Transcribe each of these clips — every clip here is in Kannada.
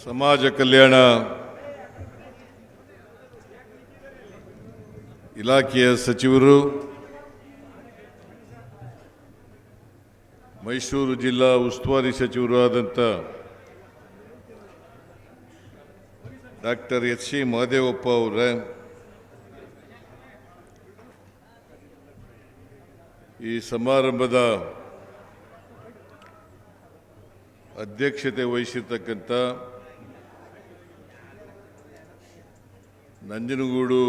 ಸಮಾಜ ಕಲ್ಯಾಣ ಇಲಾಖೆಯ ಸಚಿವರು, ಮೈಸೂರು ಜಿಲ್ಲಾ ಉಸ್ತುವಾರಿ ಸಚಿವರು ಆದಂಥ ಡಾಕ್ಟರ್ ಎಚ್ ಸಿ ಮಹದೇವಪ್ಪ ಅವರೇ, ಈ ಸಮಾರಂಭದ ಅಧ್ಯಕ್ಷತೆ ವಹಿಸಿರ್ತಕ್ಕಂಥ ನಂಜನಗೂಡು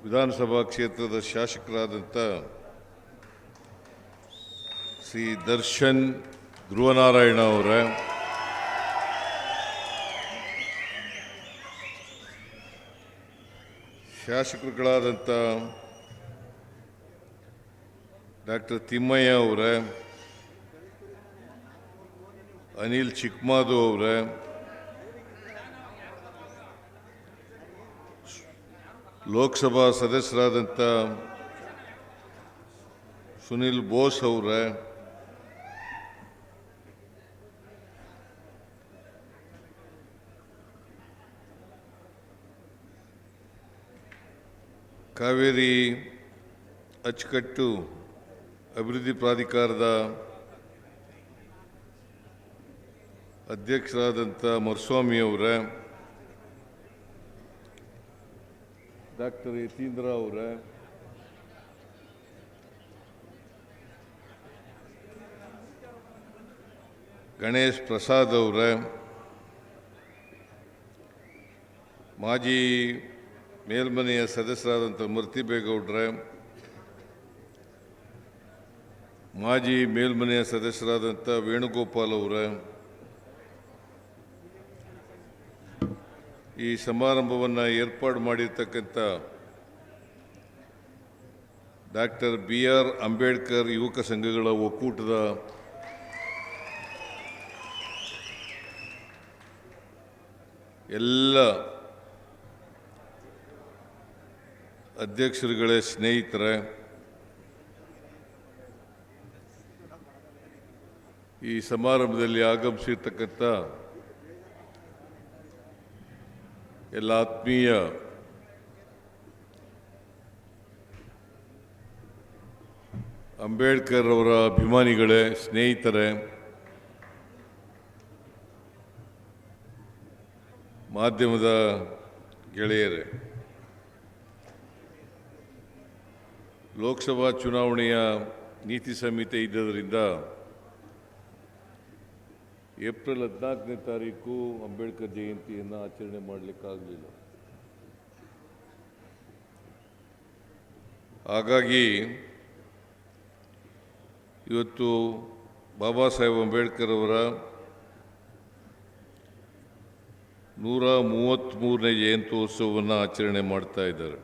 ವಿಧಾನಸಭಾ ಕ್ಷೇತ್ರದ ಶಾಸಕರಾದಂಥ ಶ್ರೀ ದರ್ಶನ್ ಧ್ರುವನಾರಾಯಣ ಅವರೇ, ಶಾಸಕರುಗಳಾದಂಥ ಡಾಕ್ಟರ್ ತಿಮ್ಮಯ್ಯ ಅವರೇ, ಅನಿಲ್ ಚಿಕ್ಕಮಾದು ಅವರೇ, ಲೋಕಸಭಾ ಸದಸ್ಯರಾದಂಥ ಸುನಿಲ್ ಬೋಸ್ ಅವರೇ, ಕಾವೇರಿ ಅಚ್ಚುಕಟ್ಟು ಅಭಿವೃದ್ಧಿ ಪ್ರಾಧಿಕಾರದ ಅಧ್ಯಕ್ಷರಾದಂಥ ಮರುಸ್ವಾಮಿ ಅವರೇ, ಡಾಕ್ಟರ್ ಯತೀಂದ್ರ ಅವರೇ, ಗಣೇಶ್ ಪ್ರಸಾದ್ ಅವರೇ, ಮಾಜಿ ಮೇಲ್ಮನೆಯ ಸದಸ್ಯರಾದಂಥ ಮರ್ತಿಬೇಗೌಡ್ರೆ, ಮಾಜಿ ಮೇಲ್ಮನೆಯ ಸದಸ್ಯರಾದಂಥ ವೇಣುಗೋಪಾಲ್ ಅವರೇ, ಈ ಸಮಾರಂಭವನ್ನು ಏರ್ಪಾಡು ಮಾಡಿರ್ತಕ್ಕಂಥ ಡಾಕ್ಟರ್ ಬಿ ಆರ್ ಅಂಬೇಡ್ಕರ್ ಯುವಕ ಸಂಘಗಳ ಒಕ್ಕೂಟದ ಎಲ್ಲ ಅಧ್ಯಕ್ಷರುಗಳೇ, ಸ್ನೇಹಿತರೆ, ಈ ಸಮಾರಂಭದಲ್ಲಿ ಆಗಮಿಸಿರ್ತಕ್ಕಂಥ ಎಲ್ಲ ಆತ್ಮೀಯ ಅಂಬೇಡ್ಕರ್ ಅವರ ಅಭಿಮಾನಿಗಳೇ, ಸ್ನೇಹಿತರೆ, ಮಾಧ್ಯಮದ ಗೆಳೆಯರೇ, ಲೋಕಸಭಾ ಚುನಾವಣೆಯ ನೀತಿ ಸಂಹಿತೆ ಇದ್ದರಿಂದ ಏಪ್ರಿಲ್ 14ನೇ ತಾರೀಕು ಅಂಬೇಡ್ಕರ್ ಜಯಂತಿಯನ್ನು ಆಚರಣೆ ಮಾಡಲಿಕ್ಕಾಗಲಿಲ್ಲ. ಹಾಗಾಗಿ ಇವತ್ತು ಬಾಬಾ ಸಾಹೇಬ್ ಅಂಬೇಡ್ಕರ್ ಅವರ 133ನೇ ಜಯಂತ್ಯೋತ್ಸವವನ್ನು ಆಚರಣೆ ಮಾಡ್ತಾ ಇದ್ದಾರೆ.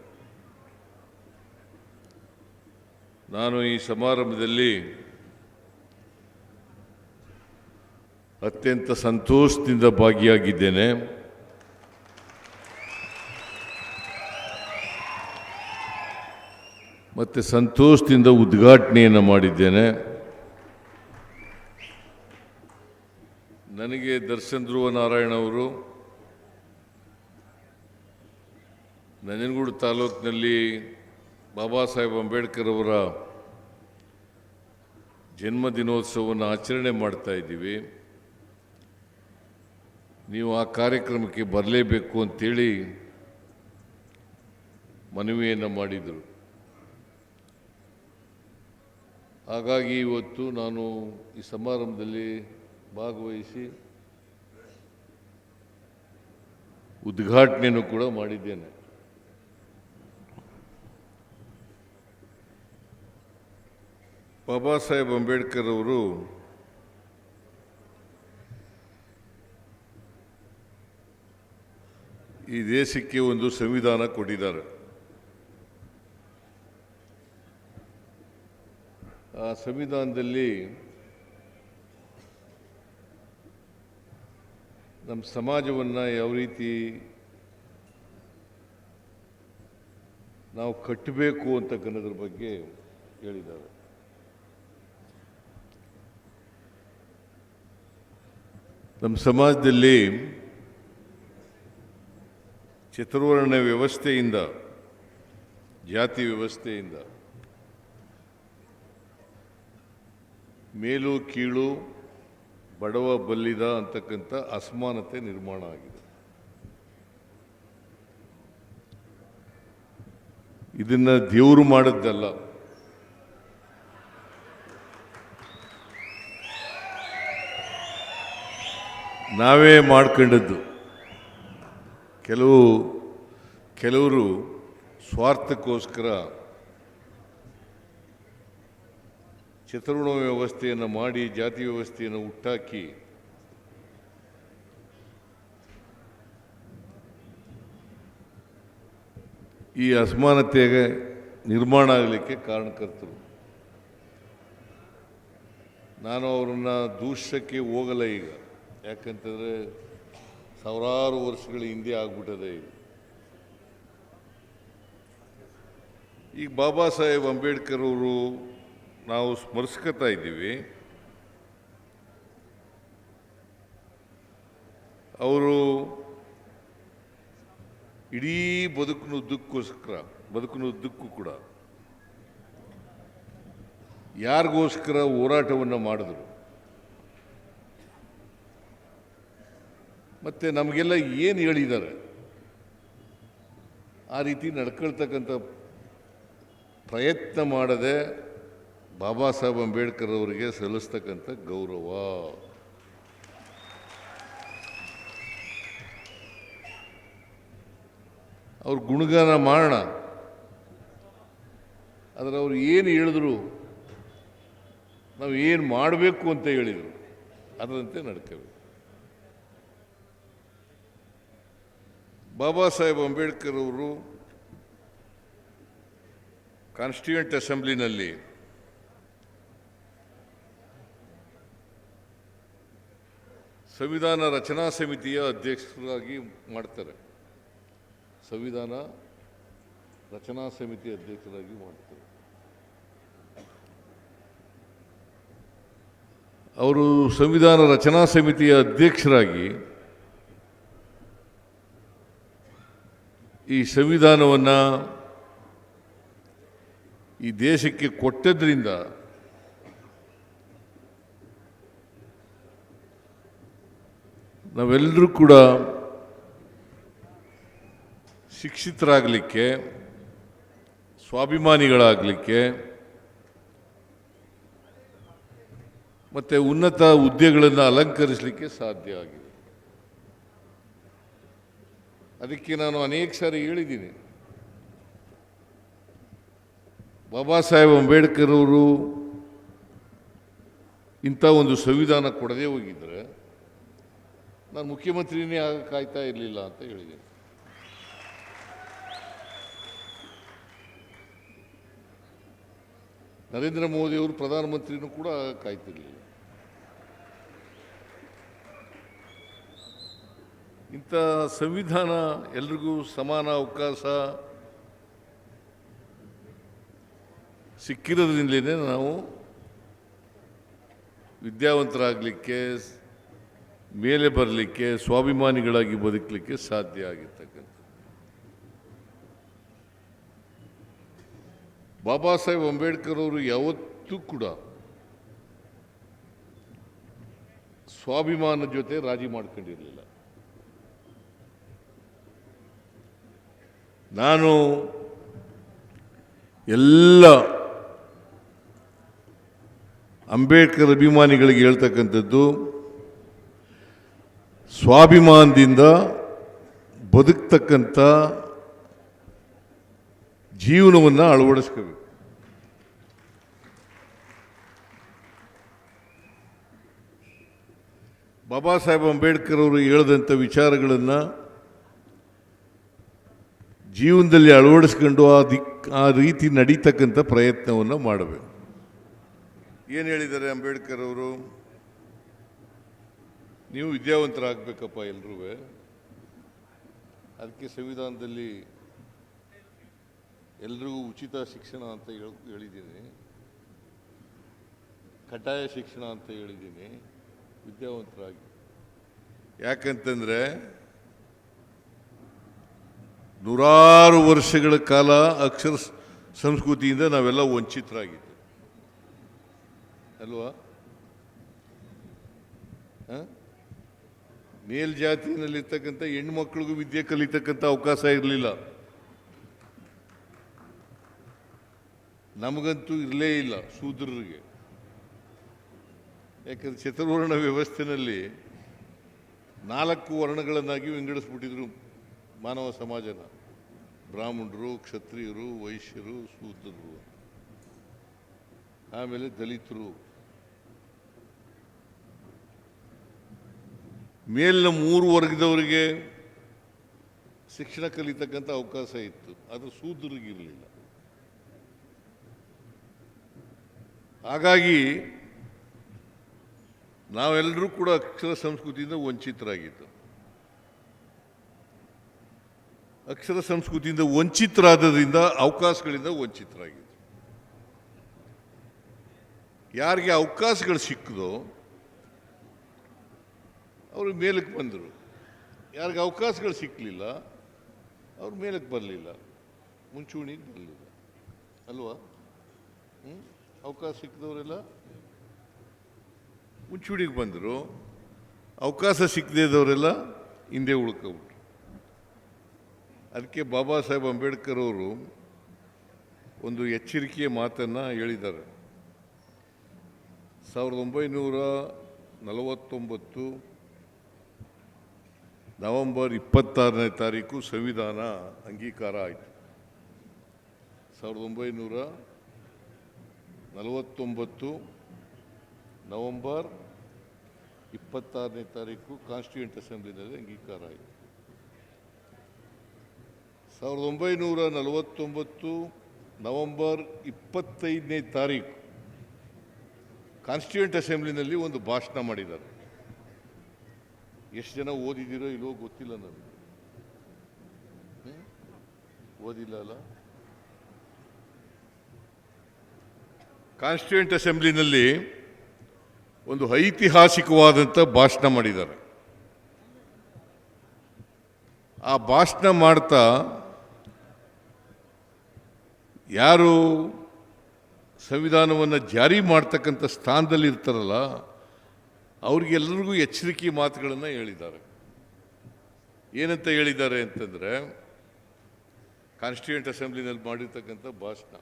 ನಾನು ಈ ಸಮಾರಂಭದಲ್ಲಿ ಅತ್ಯಂತ ಸಂತೋಷದಿಂದ ಭಾಗಿಯಾಗಿದ್ದೇನೆ. ಮತ್ತು ಸಂತೋಷದಿಂದ ಉದ್ಘಾಟನೆಯನ್ನು ಮಾಡಿದ್ದೇನೆ. ನನಗೆ ದರ್ಶನ್ ಧ್ರುವನಾರಾಯಣ ಅವರು ನಂಜನಗೂಡು ತಾಲೂಕಿನಲ್ಲಿ ಬಾಬಾ ಸಾಹೇಬ್ ಅಂಬೇಡ್ಕರ್ ಅವರ ಜನ್ಮದಿನೋತ್ಸವವನ್ನು ಆಚರಣೆ ಮಾಡ್ತಾ ಇದ್ದೀವಿ, ನೀವು ಆ ಕಾರ್ಯಕ್ರಮಕ್ಕೆ ಬರಲೇಬೇಕು ಅಂತೇಳಿ ಮನವಿಯನ್ನು ಮಾಡಿದರು. ಹಾಗಾಗಿ ಇವತ್ತು ನಾನು ಈ ಸಮಾರಂಭದಲ್ಲಿ ಭಾಗವಹಿಸಿ ಉದ್ಘಾಟನೆಯನ್ನು ಕೂಡ ಮಾಡಿದ್ದೇನೆ. ಬಾಬಾ ಸಾಹೇಬ್ ಅಂಬೇಡ್ಕರ್ ಅವರು ಈ ದೇಶಕ್ಕೆ ಒಂದು ಸಂವಿಧಾನ ಕೊಟ್ಟಿದ್ದಾರೆ. ಆ ಸಂವಿಧಾನದಲ್ಲಿ ನಮ್ಮ ಸಮಾಜವನ್ನು ಯಾವ ರೀತಿ ನಾವು ಕಟ್ಟಬೇಕು ಅಂತಕ್ಕನ್ನೋದ್ರ ಬಗ್ಗೆ ಹೇಳಿದ್ದಾರೆ. ನಮ್ಮ ಸಮಾಜದಲ್ಲಿ ಚತುರ್ವರ್ಣ ವ್ಯವಸ್ಥೆಯಿಂದ, ಜಾತಿ ವ್ಯವಸ್ಥೆಯಿಂದ ಮೇಲು ಕೀಳು, ಬಡವ ಬಲ್ಲಿದ ಅಂತಕ್ಕಂಥ ಅಸಮಾನತೆ ನಿರ್ಮಾಣ ಆಗಿದೆ. ಇದನ್ನ ದೇವರು ಮಾಡಿದ್ದಲ್ಲ, ನಾವೇ ಮಾಡ್ಕೊಂಡದ್ದು. ಕೆಲವರು ಸ್ವಾರ್ಥಕ್ಕೋಸ್ಕರ ಚತುರ್ವರ್ಣ ವ್ಯವಸ್ಥೆಯನ್ನು ಮಾಡಿ ಜಾತಿ ವ್ಯವಸ್ಥೆಯನ್ನು ಹುಟ್ಟಾಕಿ ಈ ಅಸಮಾನತೆಗೆ ನಿರ್ಮಾಣ ಆಗಲಿಕ್ಕೆ ಕಾರಣಕರ್ತರು. ನಾನು ಅವರನ್ನು ದೂಷಕ್ಕೆ ಹೋಗಲ್ಲ ಈಗ, ಯಾಕಂತಂದರೆ ಸಾವಿರಾರು ವರ್ಷಗಳ ಹಿಂದೆ ಆಗ್ಬಿಟ್ಟದೆ ಇದು. ಈಗ ಬಾಬಾ ಸಾಹೇಬ್ ಅಂಬೇಡ್ಕರ್ ಅವರು ನಾವು ಸ್ಮರಿಸ್ಕೊತಾ ಇದ್ದೀವಿ. ಅವರು ಇಡೀ ಬದುಕಿನುದ್ದಕ್ಕೂ ಕೂಡ ಯಾರಿಗೋಸ್ಕರ ಹೋರಾಟವನ್ನು ಮಾಡಿದ್ರು, ಮತ್ತು ನಮಗೆಲ್ಲ ಏನು ಹೇಳಿದ್ದಾರೆ ಆ ರೀತಿ ನಡ್ಕೊಳ್ತಕ್ಕಂಥ ಪ್ರಯತ್ನ ಮಾಡದೆ ಬಾಬಾ ಸಾಹೇಬ್ ಅಂಬೇಡ್ಕರ್ ಅವರಿಗೆ ಸಲ್ಲಿಸ್ತಕ್ಕಂಥ ಗೌರವ. ಅವ್ರ ಗುಣಗಾನ ಮಾಡೋಣ, ಆದರೆ ಅವ್ರು ಏನು ಹೇಳಿದ್ರು, ನಾವು ಏನು ಮಾಡಬೇಕು ಅಂತ ಹೇಳಿದರು ಅದರಂತೆ ನಡ್ಕೋಬೇಕು. ಬಾಬಾ ಸಾಹೇಬ್ ಅಂಬೇಡ್ಕರ್ ಅವರು ಕಾನ್ಸ್ಟಿಟ್ಯೂಯೆಂಟ್ ಅಸೆಂಬ್ಲಿನಲ್ಲಿ ಸಂವಿಧಾನ ರಚನಾ ಸಮಿತಿಯ ಅಧ್ಯಕ್ಷರಾಗಿ ಮಾಡ್ತಾರೆ. ಸಂವಿಧಾನ ರಚನಾ ಸಮಿತಿ ಅಧ್ಯಕ್ಷರಾಗಿ ಮಾಡ್ತಾರೆ. ಅವರು ಸಂವಿಧಾನ ರಚನಾ ಸಮಿತಿಯ ಅಧ್ಯಕ್ಷರಾಗಿ ಈ ಸಂವಿಧಾನವನ್ನು ಈ ದೇಶಕ್ಕೆ ಕೊಟ್ಟದ್ರಿಂದ ನಾವೆಲ್ಲರೂ ಕೂಡ ಶಿಕ್ಷಿತರಾಗಲಿಕ್ಕೆ, ಸ್ವಾಭಿಮಾನಿಗಳಾಗಲಿಕ್ಕೆ ಮತ್ತು ಉನ್ನತ ಹುದ್ದೆಗಳನ್ನು ಅಲಂಕರಿಸಲಿಕ್ಕೆ ಸಾಧ್ಯ ಆಗಿದೆ. ಅದಕ್ಕೆ ನಾನು ಅನೇಕ ಸಾರಿ ಹೇಳಿದ್ದೀನಿ, ಬಾಬಾ ಸಾಹೇಬ್ ಅಂಬೇಡ್ಕರ್ ಅವರು ಇಂಥ ಒಂದು ಸಂವಿಧಾನ ಕೊಡದೇ ಹೋಗಿದ್ದರೆ ನಾನು ಮುಖ್ಯಮಂತ್ರಿನೇ ಕಾಯ್ತಾ ಇರಲಿಲ್ಲ ಅಂತ ಹೇಳಿದ್ದೀನಿ. ನರೇಂದ್ರ ಮೋದಿಯವರು ಪ್ರಧಾನಮಂತ್ರಿನೂ ಕೂಡ ಕಾಯ್ತಿರಲಿಲ್ಲ. ಇಂಥ ಸಂವಿಧಾನ ಎಲ್ರಿಗೂ ಸಮಾನ ಅವಕಾಶ ಸಿಕ್ಕಿರೋದ್ರಿಂದಲೇ ನಾವು ವಿದ್ಯಾವಂತರಾಗಲಿಕ್ಕೆ, ಮೇಲೆ ಬರಲಿಕ್ಕೆ, ಸ್ವಾಭಿಮಾನಿಗಳಾಗಿ ಬದುಕಲಿಕ್ಕೆ ಸಾಧ್ಯ ಆಗಿರ್ತಕ್ಕಂಥ. ಬಾಬಾ ಸಾಹೇಬ್ ಅಂಬೇಡ್ಕರ್ ಅವರು ಯಾವತ್ತೂ ಕೂಡ ಸ್ವಾಭಿಮಾನ ಜೊತೆ ರಾಜಿ ಮಾಡ್ಕೊಂಡಿರಲಿಲ್ಲ. ನಾನು ಎಲ್ಲ ಅಂಬೇಡ್ಕರ್ ಅಭಿಮಾನಿಗಳಿಗೆ ಹೇಳ್ತಕ್ಕಂಥದ್ದು, ಸ್ವಾಭಿಮಾನದಿಂದ ಬದುಕ್ತಕ್ಕಂಥ ಜೀವನವನ್ನು ಅಳವಡಿಸ್ಕೋಬೇಕು. ಬಾಬಾ ಸಾಹೇಬ್ ಅಂಬೇಡ್ಕರ್ ಅವರು ಹೇಳಿದಂಥ ವಿಚಾರಗಳನ್ನು ಜೀವನದಲ್ಲಿ ಅಳವಡಿಸ್ಕೊಂಡು ಆ ರೀತಿ ನಡೀತಕ್ಕಂಥ ಪ್ರಯತ್ನವನ್ನು ಮಾಡಬೇಕು. ಏನು ಹೇಳಿದ್ದಾರೆ ಅಂಬೇಡ್ಕರ್ ಅವರು? ನೀವು ವಿದ್ಯಾವಂತರಾಗಬೇಕಪ್ಪ ಎಲ್ಲರೂ, ಅದಕ್ಕೆ ಸಂವಿಧಾನದಲ್ಲಿ ಎಲ್ರಿಗೂ ಉಚಿತ ಶಿಕ್ಷಣ ಅಂತ ಹೇಳಿದ್ದೀನಿ, ಕಡ್ಡಾಯ ಶಿಕ್ಷಣ ಅಂತ ಹೇಳಿದ್ದೀನಿ, ವಿದ್ಯಾವಂತರಾಗಿ. ಯಾಕಂತಂದರೆ ನೂರಾರು ವರ್ಷಗಳ ಕಾಲ ಅಕ್ಷರ ಸಂಸ್ಕೃತಿಯಿಂದ ನಾವೆಲ್ಲ ವಂಚಿತರಾಗಿದ್ದು ಅಲ್ವಾ? ಮೇಲ್ಜಾತಿನಲ್ಲಿರ್ತಕ್ಕಂಥ ಹೆಣ್ಮಕ್ಳಿಗೂ ವಿದ್ಯೆ ಕಲಿತಕ್ಕಂಥ ಅವಕಾಶ ಇರಲಿಲ್ಲ. ನಮಗಂತೂ ಇರಲೇ ಇಲ್ಲ ಶೂದ್ರರಿಗೆ. ಯಾಕಂದ್ರೆ ಚತುರ್ವರ್ಣ ವ್ಯವಸ್ಥೆಯಲ್ಲಿ 4 ವರ್ಣಗಳನ್ನಾಗಿ ವಿಂಗಡಿಸ್ಬಿಟ್ಟಿದ್ರು ಮಾನವ ಸಮಾಜನ. ಬ್ರಾಹ್ಮಣರು, ಕ್ಷತ್ರಿಯರು, ವೈಶ್ಯರು, ಶೂದ್ರರು, ಆಮೇಲೆ ದಲಿತರು. ಮೇಲಿನ 3 ವರ್ಗದವರಿಗೆ ಶಿಕ್ಷಣ ಕಲಿತಕ್ಕಂಥ ಅವಕಾಶ ಇತ್ತು, ಅದು ಶೂದ್ರರಿಗಿರಲಿಲ್ಲ. ಹಾಗಾಗಿ ನಾವೆಲ್ಲರೂ ಕೂಡ ಅಕ್ಷರ ಸಂಸ್ಕೃತಿಯಿಂದ ವಂಚಿತರಾಗಿದ್ದು. ಅಕ್ಷರ ಸಂಸ್ಕೃತಿಯಿಂದ ವಂಚಿತರಾದ್ದರಿಂದ ಅವಕಾಶಗಳಿಂದ ವಂಚಿತರಾಗಿದ್ದು. ಯಾರಿಗೆ ಅವಕಾಶಗಳು ಸಿಕ್ಕದೋ ಅವರು ಮೇಲಕ್ಕೆ ಬಂದರು, ಯಾರಿಗೆ ಅವಕಾಶಗಳು ಸಿಕ್ಕಲಿಲ್ಲ ಅವ್ರು ಮೇಲಕ್ಕೆ ಬರಲಿಲ್ಲ, ಮುಂಚೂಣಿಗೆ ಬರಲಿಲ್ಲ ಅಲ್ವಾ? ಅವಕಾಶ ಸಿಕ್ಕದವರೆಲ್ಲ ಮುಂಚೂಣಿಗೆ ಬಂದರು, ಅವಕಾಶ ಸಿಕ್ಕದೇದವರೆಲ್ಲ ಹಿಂದೆ ಉಳ್ಕೊಬಿಟ್ರು. ಅದಕ್ಕೆ ಬಾಬಾ ಸಾಹೇಬ್ ಅಂಬೇಡ್ಕರ್ ಅವರು ಒಂದು ಎಚ್ಚರಿಕೆಯ ಮಾತನ್ನು ಹೇಳಿದ್ದಾರೆ. 1949 ನವೆಂಬರ್ 26ನೇ ತಾರೀಕು ಸಂವಿಧಾನ ಅಂಗೀಕಾರ ಆಯಿತು. 1949 ನವೆಂಬರ್ 26ನೇ ತಾರೀಕು ಕಾನ್ಸ್ಟಿಟ್ಯೂಯೆಂಟ್ ಅಸೆಂಬ್ಲಿನಲ್ಲಿ ಅಂಗೀಕಾರ ಆಯಿತು. 1949 ನವೆಂಬರ್ 25ನೇ ತಾರೀಕು ಕಾನ್ಸ್ಟಿಟ್ಯೂಯೆಂಟ್ ಅಸೆಂಬ್ಲಿನಲ್ಲಿ ಒಂದು ಭಾಷಣ ಮಾಡಿದ್ದಾರೆ. ಎಷ್ಟು ಜನ ಓದಿದ್ದೀರೋ ಇಲ್ಲವೋ ಗೊತ್ತಿಲ್ಲ ನನಗೆ. ಓದಿಲ್ಲ ಅಲ್ಲ? ಕಾನ್ಸ್ಟಿಟ್ಯೂಯೆಂಟ್ ಅಸೆಂಬ್ಲಿನಲ್ಲಿ ಒಂದು ಐತಿಹಾಸಿಕವಾದಂಥ ಭಾಷಣ ಮಾಡಿದ್ದಾರೆ. ಆ ಭಾಷಣ ಮಾಡ್ತಾ ಯಾರು ಸಂವಿಧಾನವನ್ನು ಜಾರಿ ಮಾಡ್ತಕ್ಕಂಥ ಸ್ಥಾನದಲ್ಲಿ ಇರ್ತಾರಲ್ಲ ಅವ್ರಿಗೆಲ್ಲರಿಗೂ ಎಚ್ಚರಿಕೆ ಮಾತುಗಳನ್ನು ಹೇಳಿದ್ದಾರೆ. ಏನಂತ ಹೇಳಿದ್ದಾರೆ ಅಂತಂದರೆ, ಕಾನ್ಸ್ಟಿಟ್ಯೂಯೆಂಟ್ ಅಸೆಂಬ್ಲಿನಲ್ಲಿ ಮಾಡಿರ್ತಕ್ಕಂಥ ಭಾಷಣ,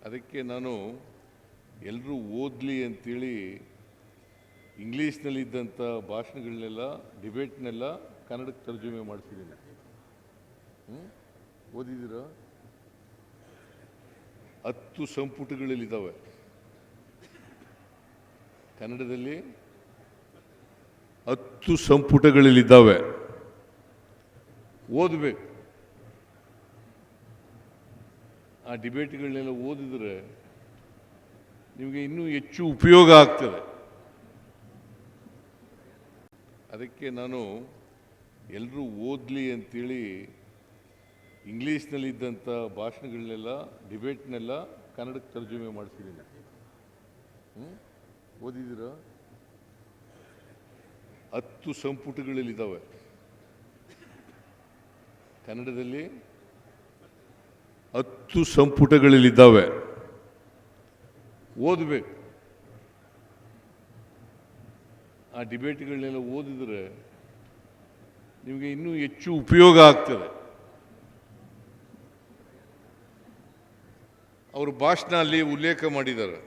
ಅದಕ್ಕೆ ನಾನು ಎಲ್ಲರೂ ಓದಲಿ ಅಂತೇಳಿ ಇಂಗ್ಲೀಷ್ನಲ್ಲಿದ್ದಂಥ ಭಾಷಣಗಳನ್ನೆಲ್ಲ ಡಿಬೇಟ್ನೆಲ್ಲ ಕನ್ನಡಕ್ಕೆ ತರ್ಜುಮೆ ಮಾಡಿಸಿದ್ದೀನಿ. ಓದಿದ್ದೀರಾ? 10 ಸಂಪುಟಗಳಲ್ಲಿದ್ದಾವೆ ಕನ್ನಡದಲ್ಲಿ, 10 ಸಂಪುಟಗಳಲ್ಲಿದ್ದಾವೆ. ಓದಬೇಕು. ಆ ಡಿಬೇಟ್ಗಳನ್ನೆಲ್ಲ ಓದಿದರೆ ನಿಮಗೆ ಇನ್ನೂ ಹೆಚ್ಚು ಉಪಯೋಗ ಆಗ್ತದೆ. ಅದಕ್ಕೆ ನಾನು ಎಲ್ಲರೂ ಓದಲಿ ಅಂತೇಳಿ ಇಂಗ್ಲೀಷ್ನಲ್ಲಿದ್ದಂಥ ಭಾಷಣಗಳನ್ನೆಲ್ಲ ಡಿಬೇಟ್ನೆಲ್ಲ ಕನ್ನಡಕ್ಕೆ ತರ್ಜುಮೆ ಮಾಡಿಸಿದ್ದೀನಿ. ಓದಿದ್ದೀರಾ? 10 ಸಂಪುಟಗಳಲ್ಲಿದ್ದಾವೆ ಕನ್ನಡದಲ್ಲಿ, 10 ಸಂಪುಟಗಳಲ್ಲಿದ್ದಾವೆ. ಓದಬೇಕು. ಆ ಡಿಬೇಟ್ಗಳನ್ನೆಲ್ಲ ಓದಿದರೆ ನಿಮಗೆ ಇನ್ನೂ ಹೆಚ್ಚು ಉಪಯೋಗ ಆಗ್ತದೆ. ಅವರು ಭಾಷಣ ಅಲ್ಲಿ ಉಲ್ಲೇಖ ಮಾಡಿದ್ದಾರೆ.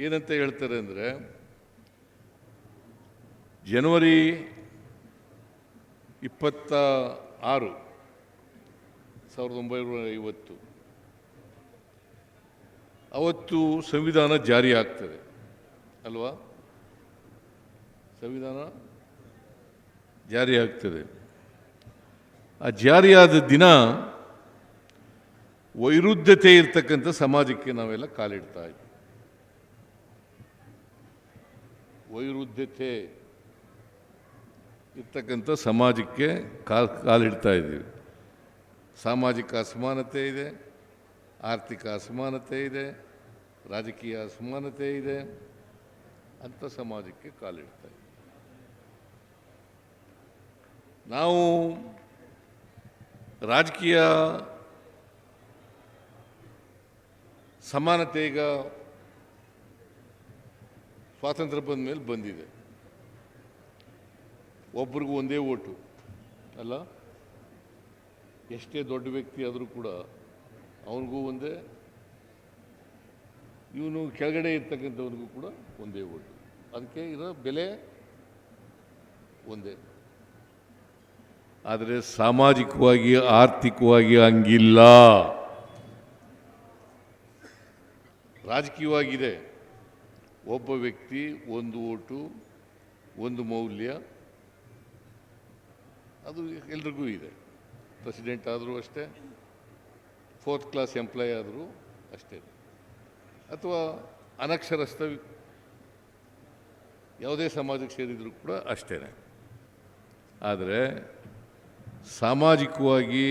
ಏನಂತ ಹೇಳ್ತಾರೆ ಅಂದರೆ, ಜನವರಿ 26, 1950 ಅವತ್ತು ಸಂವಿಧಾನ ಜಾರಿ ಆಗ್ತದೆ ಅಲ್ವಾ? ಸಂವಿಧಾನ ಜಾರಿ ಆಗ್ತದೆ. ಆ ಜಾರಿಯಾದ ದಿನ ವೈರುಧ್ಯತೆ ಇರ್ತಕ್ಕಂಥ ಸಮಾಜಕ್ಕೆ ನಾವೆಲ್ಲ ಕಾಲಿಡ್ತಾ ಇದ್ದೀವಿ. ವೈರುಧ್ಯತೆ ಇರ್ತಕ್ಕಂಥ ಸಮಾಜಕ್ಕೆ ಕಾಲಿಡ್ತಾ ಇದ್ದೀವಿ. ಸಾಮಾಜಿಕ ಅಸಮಾನತೆ ಇದೆ, ಆರ್ಥಿಕ ಅಸಮಾನತೆ ಇದೆ, ರಾಜಕೀಯ ಅಸಮಾನತೆ ಇದೆ, ಅಂಥ ಸಮಾಜಕ್ಕೆ ಕಾಲಿಡ್ತಾ ಇದ್ದೀವಿ. ನಾವು ರಾಜಕೀಯ ಸಮಾನತೆ ಈಗ ಸ್ವಾತಂತ್ರ್ಯ ಬಂದ ಮೇಲೆ ಬಂದಿದೆ. ಒಬ್ರಿಗೂ ಒಂದೇ ಓಟು ಅಲ್ಲ, ಎಷ್ಟೇ ದೊಡ್ಡ ವ್ಯಕ್ತಿ ಆದರೂ ಕೂಡ ಅವನಿಗೂ ಒಂದೇ, ಇವನು ಕೆಳಗಡೆ ಇರ್ತಕ್ಕಂಥವ್ರಿಗೂ ಕೂಡ ಒಂದೇ ಓಟು. ಅದಕ್ಕೆ ಇರೋ ಬೆಲೆ ಒಂದೇ. ಆದರೆ ಸಾಮಾಜಿಕವಾಗಿ ಆರ್ಥಿಕವಾಗಿ ಹಂಗಿಲ್ಲ. ರಾಜಕೀಯವಾಗಿದೆ, ಒಬ್ಬ ವ್ಯಕ್ತಿ ಒಂದು ಓಟು ಒಂದು ಮೌಲ್ಯ, ಅದು ಎಲ್ರಿಗೂ ಇದೆ. ಪ್ರೆಸಿಡೆಂಟ್ ಆದರೂ ಅಷ್ಟೇ, 4th ಕ್ಲಾಸ್ ಎಂಪ್ಲಾಯ್ ಆದರೂ ಅಷ್ಟೇ, ಅಥವಾ ಅನಕ್ಷರಸ್ಥ ಯಾವುದೇ ಸಮಾಜಕ್ಕೆ ಸೇರಿದರೂ ಕೂಡ ಅಷ್ಟೇ. ಆದರೆ ಸಾಮಾಜಿಕವಾಗಿ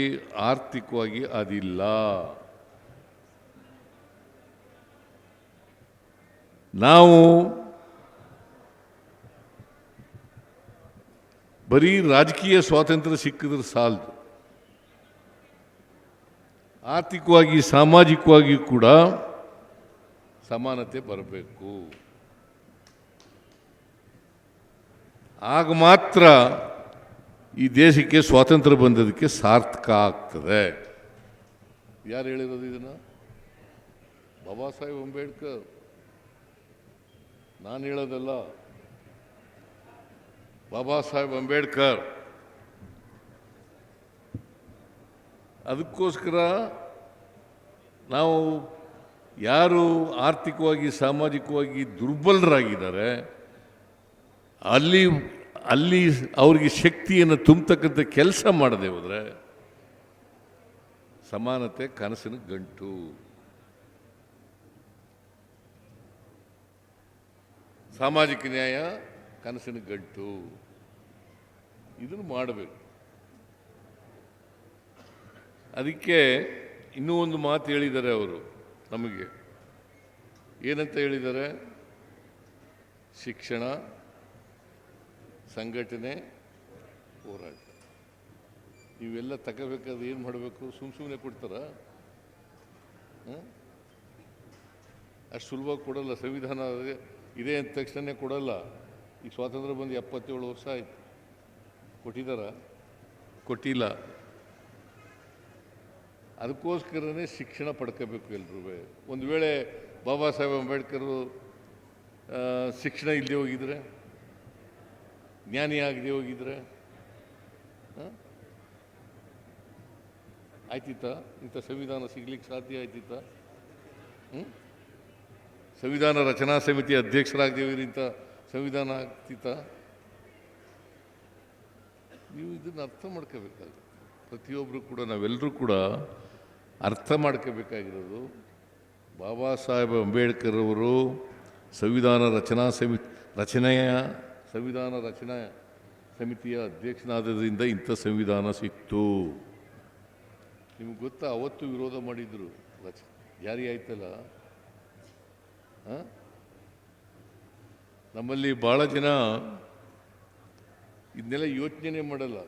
ಆರ್ಥಿಕವಾಗಿ ಅದಿಲ್ಲ. ನಾವು ಬರೀ ರಾಜಕೀಯ ಸ್ವಾತಂತ್ರ್ಯ ಸಿಕ್ಕಿದ್ರೆ ಸಾಲದು, ಆರ್ಥಿಕವಾಗಿ ಸಾಮಾಜಿಕವಾಗಿ ಕೂಡ ಸಮಾನತೆ ಬರಬೇಕು. ಆಗ ಮಾತ್ರ ಈ ದೇಶಕ್ಕೆ ಸ್ವಾತಂತ್ರ್ಯ ಬಂದದಕ್ಕೆ ಸಾರ್ಥಕ ಆಗ್ತದೆ. ಯಾರು ಹೇಳಿರೋದು ಇದನ್ನು? ಬಾಬಾ ಸಾಹೇಬ್ ಅಂಬೇಡ್ಕರ್. ನಾನು ಹೇಳೋದಲ್ಲ, ಬಾಬಾ ಸಾಹೇಬ್ ಅಂಬೇಡ್ಕರ್. ಅದಕ್ಕೋಸ್ಕರ ನಾವು ಯಾರು ಆರ್ಥಿಕವಾಗಿ ಸಾಮಾಜಿಕವಾಗಿ ದುರ್ಬಲರಾಗಿದ್ದಾರೆ ಅಲ್ಲಿ ಅವರಿಗೆ ಶಕ್ತಿಯನ್ನು ತುಂಬತಕ್ಕಂಥ ಕೆಲಸ ಮಾಡದೆ ಹೋದರೆ ಸಮಾನತೆ ಕನಸಿನ ಗಂಟು. ಸಾಮಾಜಿಕ ನ್ಯಾಯ ಕನಸಿನ ಗಂಟು. ಇದನ್ನು ಮಾಡಬೇಕು. ಅದಕ್ಕೆ ಇನ್ನೂ ಒಂದು ಮಾತು ಹೇಳಿದ್ದಾರೆ ಅವರು ನಮಗೆ. ಏನಂತ ಹೇಳಿದ್ದಾರೆ? ಶಿಕ್ಷಣ, ಸಂಘಟನೆ, ಹೋರಾಟ ಇವೆಲ್ಲ ತಗೋಬೇಕಾದ್ರೆ ಏನು ಮಾಡಬೇಕು? ಸುಮ್ಮನೆ ಕೊಡ್ತಾರ? ಅಷ್ಟು ಸುಲಭವಾಗಿ ಕೊಡಲ್ಲ. ಸಂವಿಧಾನ ಇದೆ ಅಂದ ತಕ್ಷಣ ಕೊಡಲ್ಲ. ಈ ಸ್ವಾತಂತ್ರ್ಯ ಬಂದು 77 ವರ್ಷ ಆಯ್ತು. ಕೊಟ್ಟಿದ್ದಾರ? ಕೊಟ್ಟಿಲ್ಲ. ಅದಕ್ಕೋಸ್ಕರನೇ ಶಿಕ್ಷಣ ಪಡ್ಕೋಬೇಕು ಎಲ್ಲರೂ. ಒಂದು ವೇಳೆ ಬಾಬಾ ಸಾಹೇಬ್ ಅಂಬೇಡ್ಕರ್ ಶಿಕ್ಷಣ ಇಲ್ಲದೆ ಹೋಗಿದ್ರೆ, ಜ್ಞಾನಿ ಆಗದೆ ಹೋಗಿದ್ರೆ ಆಯ್ತಿತ್ತ? ಇಂಥ ಸಂವಿಧಾನ ಸಿಗ್ಲಿಕ್ಕೆ ಸಾಧ್ಯ ಆಯ್ತಿತ್ತ? ಸಂವಿಧಾನ ರಚನಾ ಸಮಿತಿ ಅಧ್ಯಕ್ಷರಾಗದೇವ್ರಿ ಇಂಥ ಸಂವಿಧಾನ ಆಗ್ತಿತ್ತ? ನೀವು ಇದನ್ನು ಅರ್ಥ ಮಾಡ್ಕೋಬೇಕಾಗುತ್ತೆ. ಪ್ರತಿಯೊಬ್ಬರು ಕೂಡ, ನಾವೆಲ್ಲರೂ ಕೂಡ ಅರ್ಥ ಮಾಡ್ಕೋಬೇಕಾಗಿರೋದು, ಬಾಬಾ ಸಾಹೇಬ್ ಅಂಬೇಡ್ಕರ್ ಅವರು ಸಂವಿಧಾನ ರಚನಾ ಸಮಿತಿಯ ಅಧ್ಯಕ್ಷನಾದ್ದರಿಂದ ಇಂಥ ಸಂವಿಧಾನ ಸಿಕ್ತು. ನಿಮ್ಗೆ ಗೊತ್ತಾ? ಅವತ್ತು ವಿರೋಧ ಮಾಡಿದ್ರು, ಜಾರಿ ಆಯ್ತಲ್ಲ. ನಮ್ಮಲ್ಲಿ ಭಾಳ ಜನ ಇದನ್ನೆಲ್ಲ ಯೋಚನೆ ಮಾಡಲ್ಲ.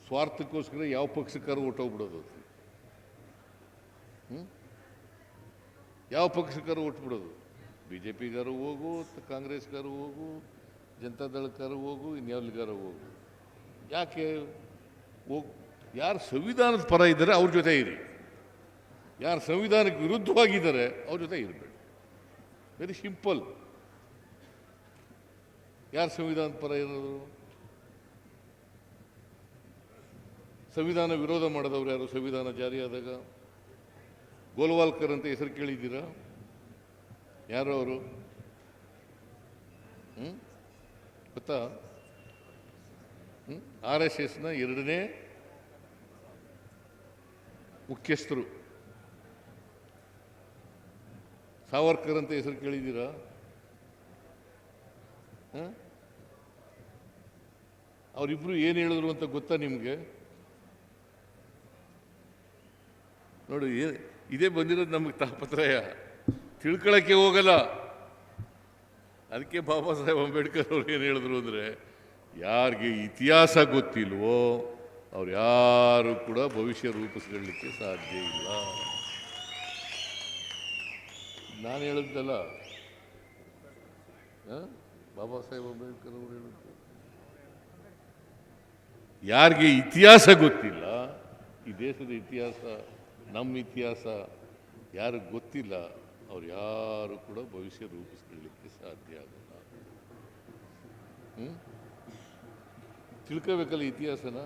ಸ್ವಾರ್ಥಕ್ಕೋಸ್ಕರ ಯಾವ ಪಕ್ಷಕ್ಕಾರು ಹೊಟ್ಟೋಗ್ಬಿಡೋದು, ಯಾವ ಪಕ್ಷಕ್ಕಾರು ಹೊಟ್ಬಿಡೋದು. BJPಗಾರು ಹೋಗು, ಕಾಂಗ್ರೆಸ್ಗಾರು ಹೋಗು, ಜನತಾದಳಕ್ಕಾರು ಹೋಗು, ಇನ್ಯಾವ್ಲಿಗಾರು ಹೋಗು. ಯಾಕೆ ಯಾರು ಸಂವಿಧಾನದ ಪರ ಇದ್ದಾರೆ ಅವ್ರ ಜೊತೆ ಇರಿ, ಯಾರು ಸಂವಿಧಾನಕ್ಕೆ ವಿರುದ್ಧವಾಗಿದ್ದಾರೆ ಅವ್ರ ಜೊತೆ ಇರಬೇಡಿ. Very simple. ಯಾರು ಸಂವಿಧಾನದ ಪರ ಇರೋದು? ಸಂವಿಧಾನ ವಿರೋಧ ಮಾಡಿದವರು ಯಾರು? ಸಂವಿಧಾನ ಜಾರಿಯಾದಾಗ ಗೋಲ್ವಾಲ್ಕರ್ ಅಂತ ಹೆಸರು ಕೇಳಿದ್ದೀರಾ? ಯಾರು ಅವರು? ಗೊತ್ತಾ? RSSನ 2ನೇ ಮುಖ್ಯಸ್ಥರು. ಸಾವರ್ಕರ್ ಅಂತ ಹೆಸರು ಕೇಳಿದ್ದೀರಾ? ಅವರಿಬ್ರು ಏನು ಹೇಳಿದ್ರು ಅಂತ ಗೊತ್ತಾ ನಿಮಗೆ? ನೋಡಿ, ಇದೇ ಬಂದಿರೋದು ನಮಗೆ ತಾಪತ್ರಯ, ತಿಳ್ಕೊಳ್ಳೋಕ್ಕೆ ಹೋಗಲ್ಲ. ಅದಕ್ಕೆ ಬಾಬಾ ಸಾಹೇಬ್ ಅಂಬೇಡ್ಕರ್ ಅವ್ರು ಏನು ಹೇಳಿದ್ರು ಅಂದರೆ, ಯಾರಿಗೆ ಇತಿಹಾಸ ಗೊತ್ತಿಲ್ವೋ ಅವ್ರು ಯಾರು ಕೂಡ ಭವಿಷ್ಯ ರೂಪಿಸ್ಕೊಳ್ಳಿಕ್ಕೆ ಸಾಧ್ಯ ಇಲ್ಲ. ನಾನು ಹೇಳಿದ್ದಲ್ಲ, ಬಾಬಾ ಸಾಹೇಬ್ ಅಂಬೇಡ್ಕರ್ ಅವರು ಹೇಳಿದ್ದು. ಯಾರಿಗೆ ಇತಿಹಾಸ ಗೊತ್ತಿಲ್ಲ, ಈ ದೇಶದ ಇತಿಹಾಸ, ನಮ್ಮ ಇತಿಹಾಸ ಯಾರಿಗೆ ಗೊತ್ತಿಲ್ಲ, ಅವ್ರು ಯಾರು ಕೂಡ ಭವಿಷ್ಯ ರೂಪಿಸ್ಕೊಳ್ಳಿಕ್ಕೆ ಸಾಧ್ಯ ಆಗಲ್ಲ. ತಿಳ್ಕೋಬೇಕಲ್ಲ ಇತಿಹಾಸನ.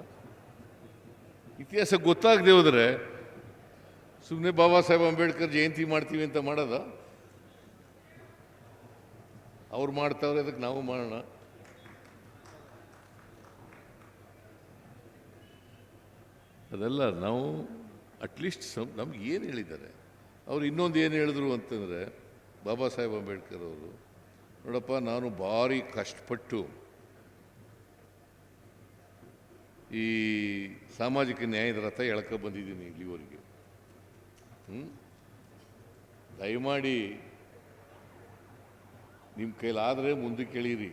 ಇತಿಹಾಸ ಗೊತ್ತಾಗದೆ ಹೋದರೆ ಸುಮ್ಮನೆ ಬಾಬಾ ಸಾಹೇಬ್ ಅಂಬೇಡ್ಕರ್ ಜಯಂತಿ ಮಾಡ್ತೀವಿ ಅಂತ ಮಾಡೋದ? ಅವ್ರು ಮಾಡ್ತಾವ್ರೆ, ಅದಕ್ಕೆ ನಾವು ಮಾಡೋಣ. ಅದೆಲ್ಲ ನಾವು ಅಟ್ಲೀಸ್ಟ್ ನಮ್ಗೆ ಏನು ಹೇಳಿದ್ದಾರೆ, ಅವ್ರು ಇನ್ನೊಂದು ಏನು ಹೇಳಿದ್ರು ಅಂತಂದರೆ, ಬಾಬಾ ಸಾಹೇಬ್ ಅಂಬೇಡ್ಕರ್ ಅವರು, ನೋಡಪ್ಪ ನಾನು ಭಾರಿ ಕಷ್ಟಪಟ್ಟು ಈ ಸಾಮಾಜಿಕ ನ್ಯಾಯದ ರಥ ಎಳ್ಕೊ ಬಂದಿದ್ದೀನಿ ಇಲ್ಲಿವರೆಗೆ. ದಯಮಾಡಿ ನಿಮ್ಮ ಕೈಲಾದರೆ ಮುಂದಕ್ಕೆ ಎಳೀರಿ,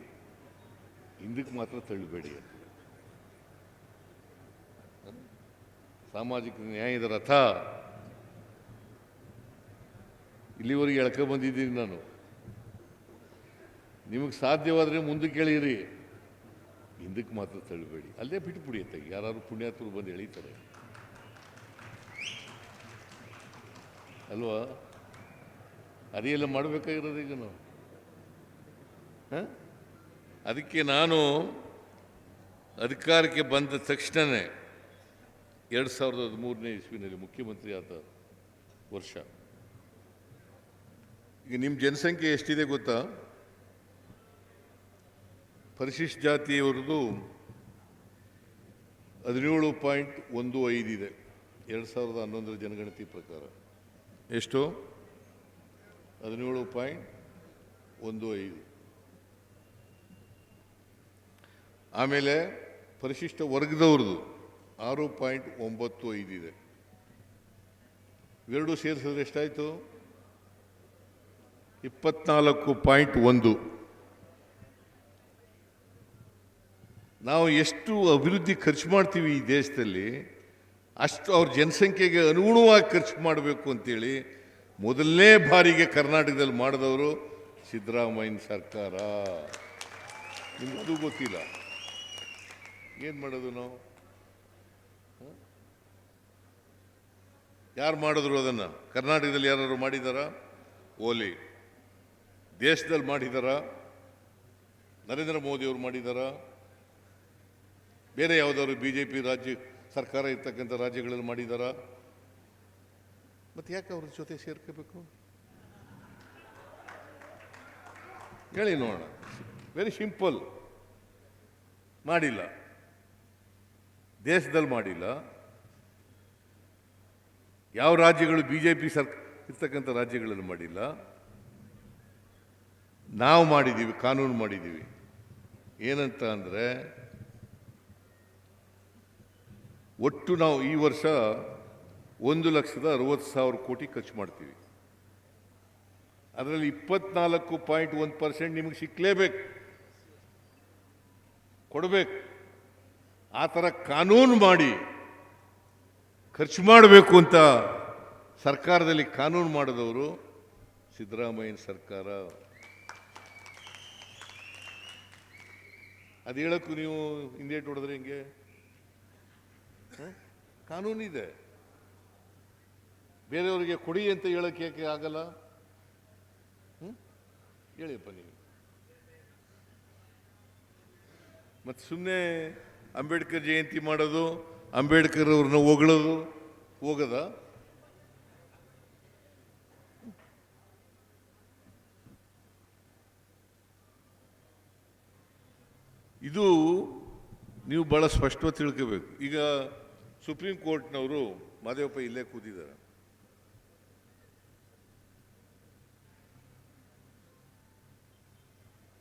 ಹಿಂದಕ್ಕೆ ಮಾತ್ರ ತಳ್ಳಬೇಡಿ. ಸಾಮಾಜಿಕ ನ್ಯಾಯದ ರಥ ಇಲ್ಲಿವರೆಗೆ ಎಳ್ಕೊ ಬಂದಿದ್ದೀನಿ ನಾನು. ನಿಮಗೆ ಸಾಧ್ಯವಾದರೆ ಮುಂದಕ್ಕೆ ಎಳೀರಿ, ಹಿಂದಕ್ಕೆ ಮಾತ್ರ ತಳ್ಳಬೇಡಿ. ಅಲ್ಲೇ ಬಿಟ್ಟುಬಿಡಿ ಅಂತ ಯಾರು ಪುಣ್ಯಾತ್ಮರು ಬಂದು ಎಳೀತಾರೆ ಅಲ್ವಾ? ಅದೇಲ್ಲ ಮಾಡಬೇಕಾಗಿರೋದು ಈಗ ನಾವು. ಅದಕ್ಕೆ ನಾನು ಅಧಿಕಾರಕ್ಕೆ ಬಂದ ತಕ್ಷಣವೇ 2013ನೇ ಇಸ್ವಿನಲ್ಲಿ ಮುಖ್ಯಮಂತ್ರಿ ಆದ ವರ್ಷ. ಈಗ ನಿಮ್ಮ ಜನಸಂಖ್ಯೆ ಎಷ್ಟಿದೆ ಗೊತ್ತಾ? ಪರಿಶಿಷ್ಟ ಜಾತಿಯವರದು 17.15 ಇದೆ 2011ರ ಜನಗಣತಿ ಪ್ರಕಾರ. ಎಷ್ಟು? 17.15. ಆಮೇಲೆ ಪರಿಶಿಷ್ಟ ವರ್ಗದವ್ರದ್ದು 6.95 ಇದೆ. ಇವೆರಡೂ ಸೇರಿಸಿದ್ರೆ ಎಷ್ಟಾಯಿತು? 24.1. ನಾವು ಎಷ್ಟು ಅಭಿವೃದ್ಧಿ ಖರ್ಚು ಮಾಡ್ತೀವಿ ಈ ದೇಶದಲ್ಲಿ, ಅಷ್ಟು ಅವ್ರ ಜನಸಂಖ್ಯೆಗೆ ಅನುಗುಣವಾಗಿ ಖರ್ಚು ಮಾಡಬೇಕು ಅಂತೇಳಿ ಮೊದಲನೇ ಬಾರಿಗೆ ಕರ್ನಾಟಕದಲ್ಲಿ ಮಾಡಿದವರು ಸಿದ್ದರಾಮಯ್ಯನ ಸರ್ಕಾರ. ನಿಮಗೂ ಗೊತ್ತಿಲ್ಲ ಏನು ಮಾಡೋದು ನಾವು? ಯಾರು ಮಾಡಿದ್ರು ಅದನ್ನು? ಕರ್ನಾಟಕದಲ್ಲಿ ಯಾರು ಮಾಡಿದಾರಾ? ಓಲಿ. ದೇಶದಲ್ಲಿ ಮಾಡಿದಾರಾ? ನರೇಂದ್ರ ಮೋದಿಯವರು ಮಾಡಿದಾರಾ? ಬೇರೆ ಯಾವುದಾದ್ರು BJP ರಾಜ್ಯ ಸರ್ಕಾರ ಇರ್ತಕ್ಕಂಥ ರಾಜ್ಯಗಳಲ್ಲಿ ಮಾಡಿದಾರಾ? ಮತ್ತೆ ಯಾಕೆ ಅವ್ರ ಜೊತೆ ಸೇರ್ಕೋಬೇಕು? ಹೇಳಿ ನೋಡೋಣ. Very simple. ಮಾಡಿಲ್ಲ, ದೇಶದಲ್ಲಿ ಮಾಡಿಲ್ಲ. ಯಾವ ರಾಜ್ಯಗಳು BJP ಇರ್ತಕ್ಕಂಥ ರಾಜ್ಯಗಳಲ್ಲಿ ಮಾಡಿಲ್ಲ. ನಾವು ಮಾಡಿದ್ದೀವಿ, ಕಾನೂನು ಮಾಡಿದ್ದೀವಿ. ಏನಂತ ಅಂದರೆ, ಒಟ್ಟು ನಾವು ಈ ವರ್ಷ 1,60,000 ಕೋಟಿ ಖರ್ಚು ಮಾಡ್ತೀವಿ. ಅದರಲ್ಲಿ 24.1% ನಿಮಗೆ ಸಿಕ್ಕಲೇಬೇಕು, ಕೊಡಬೇಕು. ಆ ಥರ ಕಾನೂನು ಮಾಡಿ ಖರ್ಚು ಮಾಡಬೇಕು ಅಂತ ಸರ್ಕಾರದಲ್ಲಿ ಕಾನೂನು ಮಾಡಿದವರು ಸಿದ್ದರಾಮಯ್ಯನ ಸರ್ಕಾರ. ಅದು ಹೇಳಕ್ಕೂ ನೀವು ಹಿಂದೇಟು ಹೊಡೆದ್ರೆ ಹಿಂಗೆ? ಕಾನೂನಿದೆ. ಬೇರೆಯವರಿಗೆ ಕೊಡಿ ಅಂತ ಹೇಳಕ್ಕೆ ಯಾಕೆ ಆಗಲ್ಲ? ಹೇಳಿಯಪ್ಪ ನೀವು. ಮತ್ತು ಸುಮ್ಮನೆ ಅಂಬೇಡ್ಕರ್ ಜಯಂತಿ ಮಾಡೋದು, ಅಂಬೇಡ್ಕರ್ ಅವ್ರನ್ನ ಹೊಗಳೋದು ಹೋಗದ? ಇದು ನೀವು ಭಾಳ ಸ್ಪಷ್ಟವಾಗಿ ತಿಳ್ಕೋಬೇಕು. ಈಗ ಸುಪ್ರೀಂ ಕೋರ್ಟ್ನವರು, ಮಾದೇವಪ್ಪ ಇಲ್ಲೇ ಕೂತಿದ್ದಾರೆ,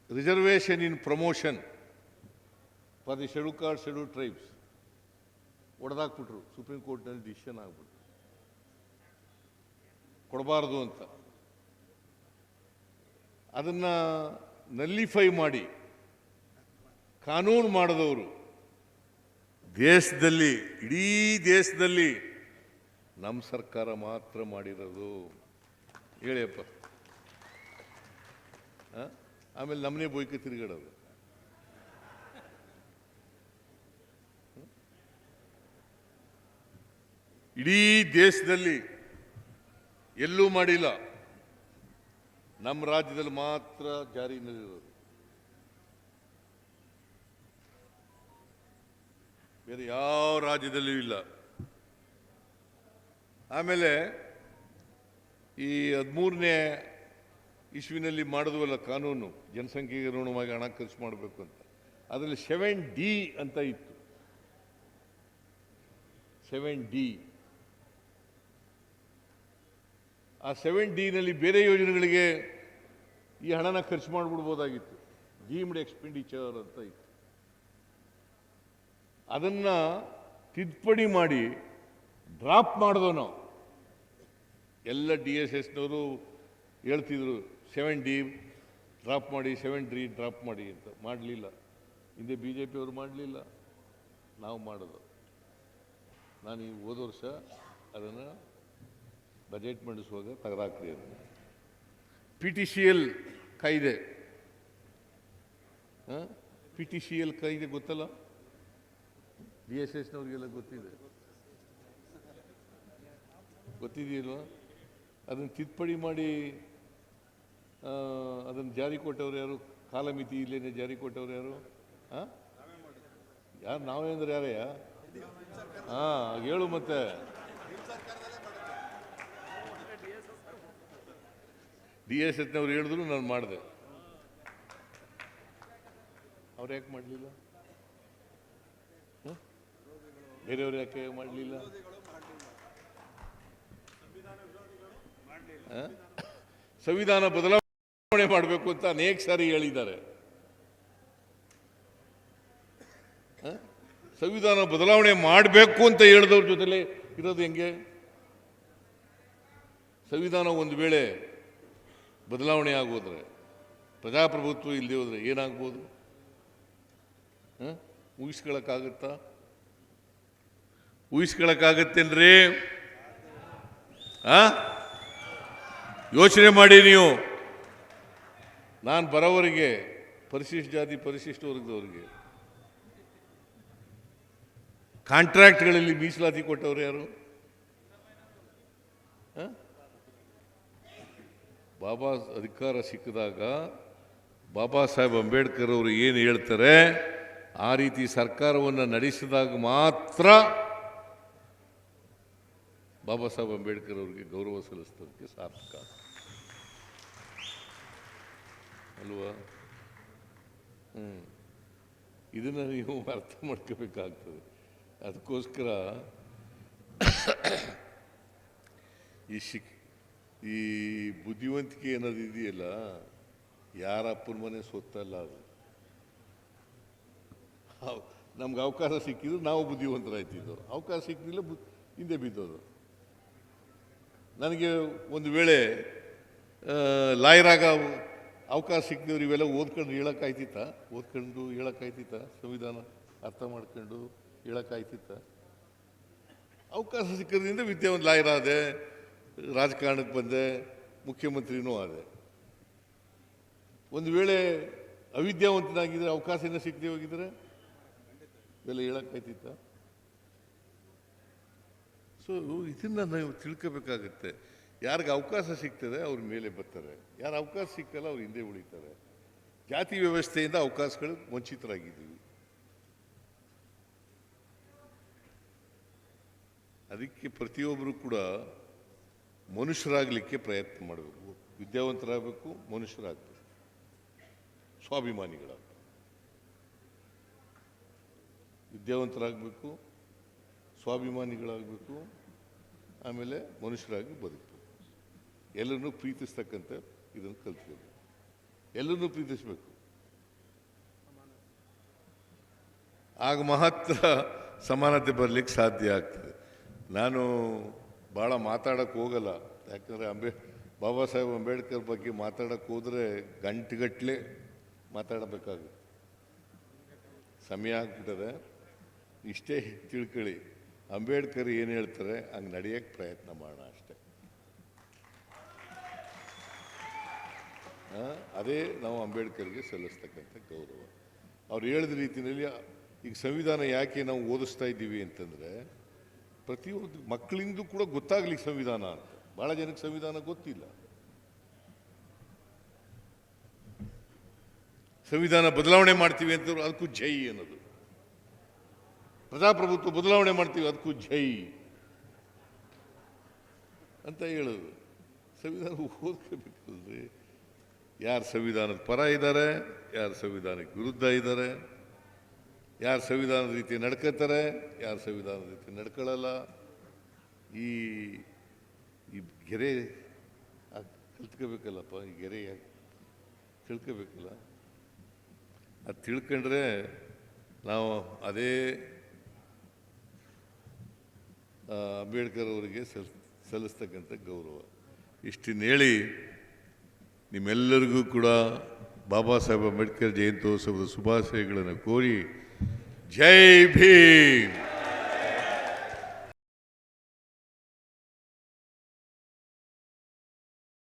reservation in promotion for the schedule caste schedule tribes ಹೊಡೆದಾಕ್ಬಿಟ್ರು. ಸುಪ್ರೀಂ ಕೋರ್ಟ್ನಲ್ಲಿ ಡಿಸಿಷನ್ ಆಗ್ಬಿಟ್ರು, ಕೊಡಬಾರ್ದು ಅಂತ. ಅದನ್ನು ನಲ್ಲಿಫೈ ಮಾಡಿ ಕಾನೂನು ಮಾಡಿದವರು ದೇಶದಲ್ಲಿ, ಇಡೀ ದೇಶದಲ್ಲಿ ನಮ್ಮ ಸರ್ಕಾರ ಮಾತ್ರ ಮಾಡಿರೋದು. ಹೇಳಿಯಪ್ಪ. ಆಮೇಲೆ ನಮ್ಮನೆ ಬೋಯ್ಕೆ ತಿರುಗಾಡೋದು. ಇಡೀ ದೇಶದಲ್ಲಿ ಎಲ್ಲೂ ಮಾಡಿಲ್ಲ, ನಮ್ಮ ರಾಜ್ಯದಲ್ಲಿ ಮಾತ್ರ ಜಾರಿನಲ್ಲಿರೋದು. ಬೇರೆ ಯಾವ ರಾಜ್ಯದಲ್ಲೂ ಇಲ್ಲ. ಆಮೇಲೆ ಈ 13ನೇ ಇಸ್ವಿನಲ್ಲಿ ಮಾಡಿದ್ವಲ್ಲ ಕಾನೂನು, ಜನಸಂಖ್ಯೆಗೆ ಅನುಗುಣವಾಗಿ ಹಣ ಖರ್ಚು ಮಾಡಬೇಕು ಅಂತ, ಅದರಲ್ಲಿ 7D ಅಂತ ಇತ್ತು. 7D. ಆ 7Dನಲ್ಲಿ ಬೇರೆ ಯೋಜನೆಗಳಿಗೆ ಈ ಹಣನ ಖರ್ಚು ಮಾಡಿಬಿಡ್ಬೋದಾಗಿತ್ತು. ಡೀಮ್ಡ್ ಎಕ್ಸ್ಪೆಂಡಿಚರ್ ಅಂತ ಇತ್ತು. ಅದನ್ನ ತಿದ್ದುಪಡಿ ಮಾಡಿ ಡ್ರಾಪ್ ಮಾಡಿದೋ ನಾವು. ಎಲ್ಲ DSSನವರು ಹೇಳ್ತಿದ್ರು 7D ಡ್ರಾಪ್ ಮಾಡಿ, 7D ಡ್ರಾಪ್ ಮಾಡಿ ಅಂತ. ಮಾಡಲಿಲ್ಲ. ಹಿಂದೆ BJP ಅವರು ಮಾಡಲಿಲ್ಲ, ನಾವು ಮಾಡೋದು. ನಾನು ಈ ಹೋದ ವರ್ಷ ಅದನ್ನು ಬಜೆಟ್ ಮಂಡಿಸುವಾಗ ತೆಗೆದಾಕ್ರಿ. ಅದನ್ನು PTCL ಕಾಯ್ದೆ, PTCL ಕಾಯ್ದೆ ಗೊತ್ತಲ್ಲ, DSSನವ್ರಿಗೆಲ್ಲ ಗೊತ್ತಿದೆಯಲ್ವ? ಅದನ್ನು ತಿದ್ದುಪಡಿ ಮಾಡಿ ಅದನ್ನು ಜಾರಿ ಕೊಟ್ಟವ್ರು ಯಾರು? ಕಾಲಮಿತಿ ಇಲ್ಲೇನೆ ಜಾರಿ ಕೊಟ್ಟವ್ರು ಯಾರು? ಯಾರು? ನಾವೇ ಅಂದ್ರೆ ಯಾರಯ್ಯ? ಹೇಳು ಮತ್ತೆ. DSSನವ್ರು ಹೇಳಿದ್ರು ನಾನು ಮಾಡಿದೆ. ಅವ್ರು ಯಾಕೆ ಮಾಡಲಿಲ್ಲ? ಬೇರೆಯವ್ರು ಯಾಕೆ ಮಾಡಲಿಲ್ಲ? ಸಂವಿಧಾನ ಬದಲಾವಣೆ ಮಾಡಬೇಕು ಅಂತ ಅನೇಕ ಸಾರಿ ಹೇಳಿದ್ದಾರೆ. ಸಂವಿಧಾನ ಬದಲಾವಣೆ ಮಾಡಬೇಕು ಅಂತ ಹೇಳಿದವ್ರ ಜೊತೆಲೆ ಇರೋದು ಹೆಂಗೆ? ಸಂವಿಧಾನ ಒಂದು ವೇಳೆ ಬದಲಾವಣೆ ಆಗೋದ್ರೆ, ಪ್ರಜಾಪ್ರಭುತ್ವ ಇಲ್ಲದೆ ಹೋದ್ರೆ ಏನಾಗ್ಬೋದು? ಊಹಿಸ್ಕೊಳಕ್ಕಾಗತ್ತಾ? ಊಹಿಸ್ಕೊಳಕ್ಕಾಗತ್ತೇನ್ರಿ? ಯೋಚನೆ ಮಾಡಿ ನೀವು. ನಾನು ಬರೋವರಿಗೆ ಪರಿಶಿಷ್ಟ ಜಾತಿ, ಪರಿಶಿಷ್ಟ ವರ್ಗದವರಿಗೆ ಕಾಂಟ್ರಾಕ್ಟ್ಗಳಲ್ಲಿ ಮೀಸಲಾತಿ ಕೊಟ್ಟವ್ರು ಯಾರು? ಬಾಬಾ ಅಧಿಕಾರ ಸಿಕ್ಕಿದಾಗ ಬಾಬಾ ಸಾಹೇಬ್ ಅಂಬೇಡ್ಕರ್ ಅವರು ಏನು ಹೇಳ್ತಾರೆ, ಆ ರೀತಿ ಸರ್ಕಾರವನ್ನು ನಡೆಸಿದಾಗ ಮಾತ್ರ ಬಾಬಾ ಸಾಹೇಬ್ ಅಂಬೇಡ್ಕರ್ ಅವರಿಗೆ ಗೌರವ ಸಲ್ಲಿಸೋದಕ್ಕೆ ಸಾರ್ಥಕ ಅಲ್ವಾ? ಇದನ್ನು ನೀವು ಅರ್ಥ ಮಾಡ್ಕೋಬೇಕಾಗ್ತದೆ. ಅದಕ್ಕೋಸ್ಕರ ಈ ಬುದ್ಧಿವಂತಿಕೆ ಅನ್ನೋದು ಇದೆಯಲ್ಲ, ಯಾರ ಅಪ್ಪನ ಮನೆ ಸೊತ್ತಲ್ಲ ಅದು. ನಮ್ಗೆ ಅವಕಾಶ ಸಿಕ್ಕಿದ್ರು ನಾವು ಬುದ್ಧಿವಂತರಾಯ್ತಿದ್ದೋ, ಅವಕಾಶ ಸಿಕ್ಕಿಲ್ಲ ಹಿಂದೆ ಬಿದ್ದೋದು. ನನಗೆ ಒಂದು ವೇಳೆ ಲಾಯರಾಗ ಅವಕಾಶ ಸಿಕ್ಕಿದ್ರು ಇವೆಲ್ಲ ಓದ್ಕೊಂಡು ಹೇಳೋಕ್ಕಾಯ್ತಿತ್ತ? ಸಂವಿಧಾನ ಅರ್ಥ ಮಾಡ್ಕೊಂಡು ಹೇಳೋಕ್ಕಾಯ್ತಿತ್ತ? ಅವಕಾಶ ಸಿಕ್ಕೋದ್ರಿಂದ ವಿದ್ಯಾವಂತ ಲಾಯರ್ ಆದೆ, ರಾಜಕಾರಣಕ್ಕೆ ಬಂದೆ, ಮುಖ್ಯಮಂತ್ರಿನೂ ಆದೆ. ಒಂದು ವೇಳೆ ಅವಿದ್ಯಾವಂತನಾಗಿದ್ದರೆ, ಅವಕಾಶನ ಸಿಕ್ಕದೆ ಹೋಗಿದ್ರೆ ಇವೆಲ್ಲ ಹೇಳೋಕ್ಕಾಯ್ತಿತ್ತ? ಸೊ ಇದನ್ನು ನಾವು ತಿಳ್ಕೋಬೇಕಾಗತ್ತೆ. ಯಾರಿಗೆ ಅವಕಾಶ ಸಿಗ್ತದೆ ಅವ್ರ ಮೇಲೆ ಬರ್ತಾರೆ, ಯಾರು ಅವಕಾಶ ಸಿಕ್ಕಲ್ಲ ಅವ್ರು ಹಿಂದೆ ಉಳಿತಾರೆ. ಜಾತಿ ವ್ಯವಸ್ಥೆಯಿಂದ ಅವಕಾಶಗಳು ವಂಚಿತರಾಗಿದ್ದೀವಿ. ಅದಕ್ಕೆ ಪ್ರತಿಯೊಬ್ಬರು ಕೂಡ ಮನುಷ್ಯರಾಗಲಿಕ್ಕೆ ಪ್ರಯತ್ನ ಮಾಡಬೇಕು. ವಿದ್ಯಾವಂತರಾಗಬೇಕು, ಮನುಷ್ಯರಾಗಬೇಕು, ಸ್ವಾಭಿಮಾನಿಗಳಾಗಬೇಕು. ವಿದ್ಯಾವಂತರಾಗಬೇಕು, ಸ್ವಾಭಿಮಾನಿಗಳಾಗಬೇಕು, ಆಮೇಲೆ ಮನುಷ್ಯರಾಗಿ ಬದುಕಬೇಕು. ಎಲ್ಲರನ್ನೂ ಪ್ರೀತಿಸ್ತಕ್ಕಂಥ ಇದನ್ನು ಕಲ್ತ್ಕೋಬೇಕು. ಎಲ್ಲರನ್ನೂ ಪ್ರೀತಿಸಬೇಕು. ಆಗ ಮಾತ್ರ ಸಮಾನತೆ ಬರಲಿಕ್ಕೆ ಸಾಧ್ಯ ಆಗ್ತದೆ. ನಾನು ಭಾಳ ಮಾತಾಡೋಕ್ಕೆ ಹೋಗಲ್ಲ, ಯಾಕಂದರೆ ಬಾಬಾ ಸಾಹೇಬ್ ಅಂಬೇಡ್ಕರ್ ಬಗ್ಗೆ ಮಾತಾಡೋಕ್ಕೆ ಹೋದರೆ ಗಂಟೆಗಟ್ಟಲೆ ಮಾತಾಡಬೇಕಾಗುತ್ತೆ. ಸಮಯ ಆಗ್ಬಿಟ್ಟದೆ. ಇಷ್ಟೇ ತಿಳ್ಕೊಳ್ಳಿ, ಅಂಬೇಡ್ಕರ್ ಏನು ಹೇಳ್ತಾರೆ ಹಂಗೆ ನಡೆಯೋಕ್ಕೆ ಪ್ರಯತ್ನ ಮಾಡೋಣ ಅಷ್ಟೇ. ಅದೇ ನಾವು ಅಂಬೇಡ್ಕರ್ಗೆ ಸಲ್ಲಿಸ್ತಕ್ಕಂಥ ಗೌರವ. ಅವ್ರು ಹೇಳಿದ ರೀತಿಯಲ್ಲಿ ಈಗ ಸಂವಿಧಾನ ಯಾಕೆ ನಾವು ಓದಿಸ್ತಾ ಇದ್ದೀವಿ ಅಂತಂದರೆ, ಪ್ರತಿಯೊಂದು ಮಕ್ಕಳಿಂದ ಕೂಡ ಗೊತ್ತಾಗ್ಲಿ ಸಂವಿಧಾನ ಅಂತ. ಭಾಳ ಜನಕ್ಕೆ ಸಂವಿಧಾನ ಗೊತ್ತಿಲ್ಲ. ಸಂವಿಧಾನ ಬದಲಾವಣೆ ಮಾಡ್ತೀವಿ ಅಂತ ಅದಕ್ಕೂ ಜೈ ಅನ್ನೋದು, ಪ್ರಜಾಪ್ರಭುತ್ವ ಬದಲಾವಣೆ ಮಾಡ್ತೀವಿ ಅದಕ್ಕೂ ಜೈ ಅಂತ ಹೇಳೋದು. ಸಂವಿಧಾನ ಓದ್ಕೋಬೇಕಲ್ರಿ. ಯಾರು ಸಂವಿಧಾನದ ಪರ ಇದ್ದಾರೆ, ಯಾರು ಸಂವಿಧಾನಕ್ಕೆ ವಿರುದ್ಧ ಇದ್ದಾರೆ, ಯಾರು ಸಂವಿಧಾನದ ರೀತಿ ನಡ್ಕೋತಾರೆ, ಯಾರು ಸಂವಿಧಾನದ ರೀತಿ ನಡ್ಕೊಳ್ಳಲ್ಲ. ಈ ಗೆರೆ ಕಲ್ತ್ಕೋಬೇಕಲ್ಲಪ್ಪ, ಈ ಗೆರೆ ತಿಳ್ಕೋಬೇಕಲ್ಲ. ಅದು ತಿಳ್ಕೊಂಡ್ರೆ ನಾವು ಅದೇ ಅಂಬೇಡ್ಕರ್ ಅವರಿಗೆ ಸಲ್ಲಿಸ್ತಕ್ಕಂಥ ಗೌರವ. ಇಷ್ಟನ್ನು ಹೇಳಿ ನಿಮ್ಮೆಲ್ಲರಿಗೂ ಕೂಡ ಬಾಬಾ ಸಾಹೇಬ್ ಅಂಬೇಡ್ಕರ್ ಜಯಂತ್ಯೋತ್ಸವದ ಶುಭಾಶಯಗಳನ್ನು ಕೋರಿ ಜೈ ಭೀಮ್.